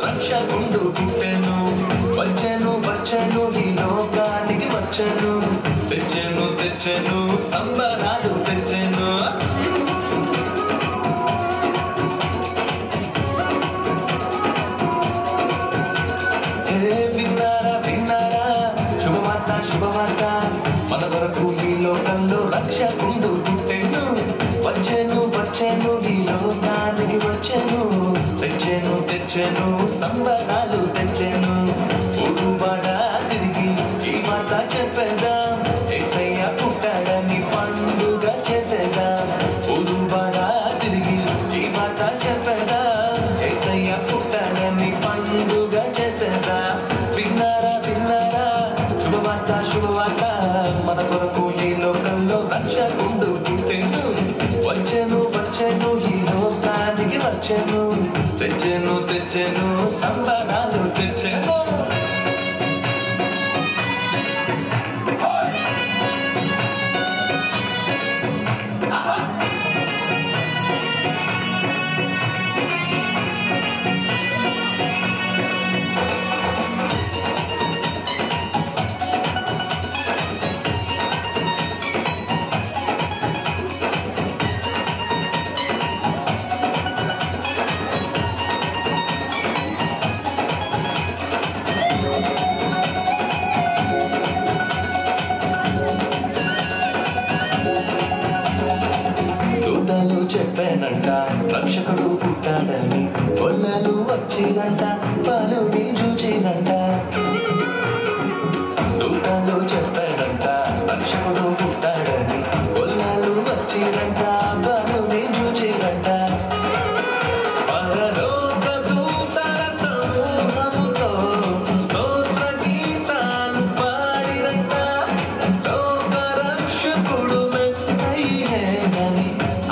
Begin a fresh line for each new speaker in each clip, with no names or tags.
రక్షకుండు పుట్టెను వచ్చెను వచ్చెను ఈ లోకానికి వచ్చెను తెచ్చెను తెచ్చెను సంబరాలు తెచ్చెను విన్నారా విన్నారా శుభవార్త శుభవార్త మన కొరకు ఈ లోకంలో రక్షకుండు పుట్టెను వచ్చెను వచ్చెను ఈ లోకానికి వచ్చెను తెచ్చెను తెచ్చెను సంబరాలు తెచ్చెను ఊరువాడ తిరిగి ఈ మాట చెప్పేదా యేసయ్య పుట్టాడని పండుగ చేసేదా ఊరువాడ తిరిగి ఈ మాట చెప్పేదా యేసయ్య పుట్టాడని పండుగ చేసేదా విన్నారా విన్నారా శుభవార్త శుభవార్త మన కొరకు ఈ లోకంలో రక్షకుండు పుట్టెను వచ్చెను వచ్చెను ఈ లోకానికి వచ్చెను తెచ్చెను తెచ్చెను సంబరాలు తెచ్చెను చెప్పానంట రక్షకుడు పుట్టాడని కొల్లలు వచ్చిరంట పలుని చూచిరంట దూతలు చెప్పాడంట రక్షకుడు పుట్టాడని కొల్లలు వచ్చిరంట పలుని చూచిరంట పరలోక దూతల సమూహముతో స్తోత్ర గీతాలు పాడిరంట లోక రక్షకుడు మెస్సయ్యేనని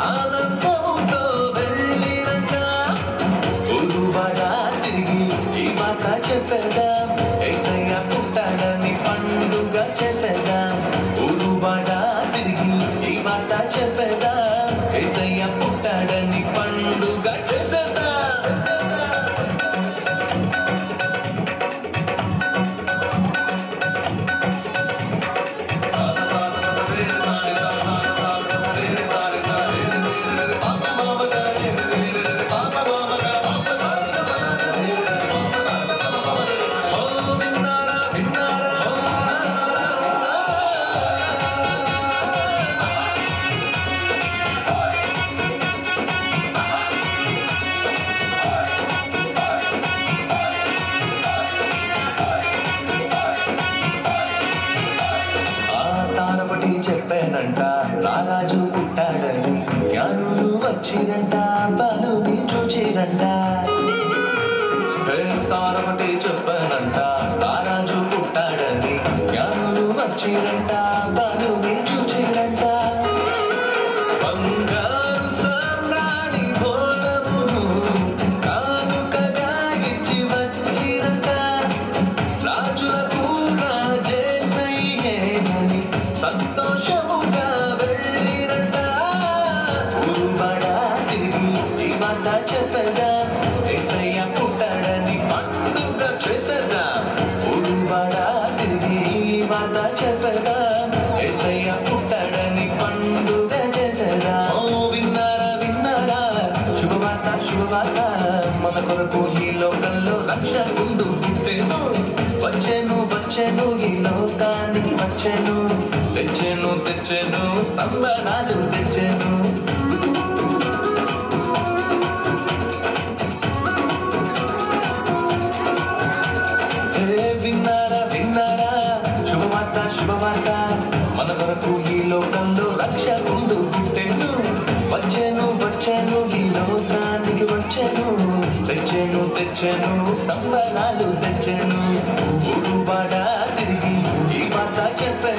ఆనందముతో వెళ్ళిరంట ఊరువాడ తిరిగి ఈ మాట చెప్పేదా యేసయ్య పుట్టాడని పండుగ చేసేదా ఊరువాడ తిరిగి ఈ మాట చెప్పేదా యేసయ్య పుట్టాడని పండుగ చేసేదా చెప్పానంట రారాజు పుట్టాడని జ్ఞానులు వచ్చిరంట పలుని చూచిరంట తారమటి చెప్పానంట రారాజు పుట్టాడని జ్ఞానులు వచ్చిరంట పలుని చూచిరంట బంగారు సామ్రాణి భోళమును కానుకగా ఇచ్చి వచ్చిరంట రాజులకు రాజేసయ్యేనని సంతోషముగా వెళ్ళిరంట ఊరువాడ తిరిగి ఈ మాట చెప్పదా యేసయ్య పుట్టాడని పండుగ చేసేదా ఊరువాడ తిరిగి ఈ మాట చెప్పదా యేసయ్య పుట్టాడని పండుగ చేసేదా విన్నారా విన్నారా శుభవార్త శుభవార్త మన కొరకు ఈ లోకంలో రక్షకుండు పుట్టెను వచ్చెను వచ్చెను ఈ లోకానికి వచ్చెను తెచ్చెను తెచ్చెను సంబరాలు తెచ్చెను విన్నారా విన్నారా శుభవార్త శుభవార్త మన కొరకు ఈ లోకంలో రక్షకుండు పుట్టెను వచ్చెను వచ్చెను ఈ లోకానికి వచ్చెను తెచ్చెను తెచ్చెను సంబరాలు తెచ్చెను ఊరువాడ తిరిగి ఈ మాట చెప్పే